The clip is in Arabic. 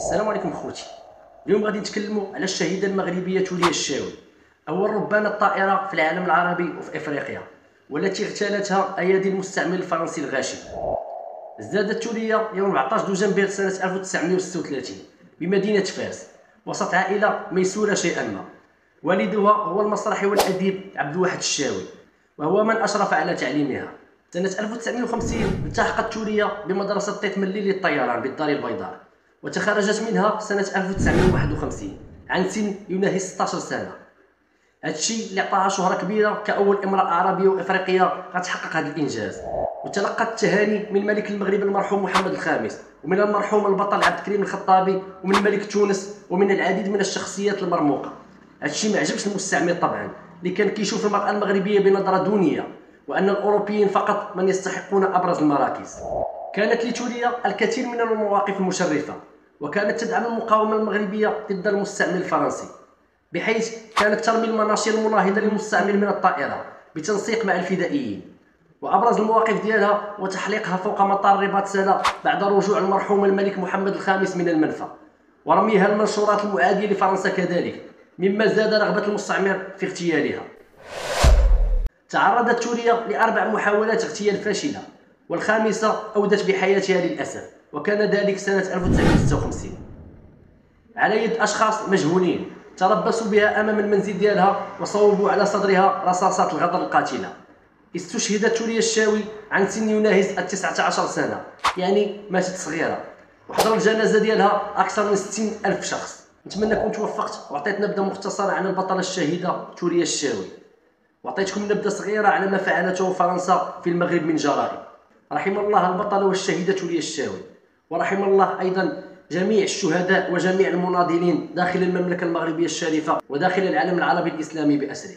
السلام عليكم خوتي. اليوم غادي نتكلموا على الشهيده المغربيه توليا الشاوي، اول ربانه الطائره في العالم العربي وفي افريقيا، والتي اغتالتها ايادي المستعمر الفرنسي الغاشم. ازدادت توليا يوم 14 دجنبر سنه 1936 بمدينه فاس وسط عائله ميسوره شيئا ما. والدها هو المسرحي والاديب عبد الواحد الشاوي، وهو من اشرف على تعليمها. سنه 1950 التحقت توليا بمدرسه طيط ملي للطيران بالدار البيضاء، وتخرجت منها سنة 1951 عن سن يناهز 16 سنة. هذا الشيء اللي عطاها شهرة كبيرة كأول امرأة عربية وإفريقية غتحقق هذا الإنجاز. وتلقت التهاني من ملك المغرب المرحوم محمد الخامس، ومن المرحوم البطل عبد الكريم الخطابي، ومن ملك تونس، ومن العديد من الشخصيات المرموقة. هذا الشيء ما عجبش المستعمر طبعا، اللي كان كيشوف المرأة المغربية بنظرة دونية، وأن الأوروبيين فقط من يستحقون أبرز المراكز. كانت لتوليا الكثير من المواقف المشرفة، وكانت تدعم المقاومة المغربية ضد المستعمر الفرنسي، بحيث كانت ترمي المناشير المناهضة للمستعمر من الطائرة بتنسيق مع الفدائيين. وأبرز المواقف ديالها وتحليقها فوق مطار رباط سلا بعد رجوع المرحوم الملك محمد الخامس من المنفى، ورميها المنشورات المعادية لفرنسا كذلك، مما زاد رغبة المستعمر في اغتيالها. تعرضت توليا لأربع محاولات اغتيال فاشلة، والخامسة أودت بحياتها للأسف، وكان ذلك سنة 1956 على يد أشخاص مجهولين تربصوا بها أمام المنزل ديالها وصوبوا على صدرها رصاصات الغدر القاتلة. استشهدت توليا الشاوي عن سن يناهز 19 سنة، يعني ماتت صغيرة، وحضر الجنازة ديالها أكثر من 60,000 شخص. نتمنى كنت وفقت وعطيت نبذة مختصرة عن البطلة الشهيدة توليا الشاوي، وعطيتكم نبذة صغيرة على ما فعلته فرنسا في المغرب من جرائم. رحم الله البطلة والشهيدة توليا الشاوي، ورحم الله أيضا جميع الشهداء وجميع المناضلين داخل المملكة المغربية الشريفة وداخل العالم العربي الإسلامي بأسره.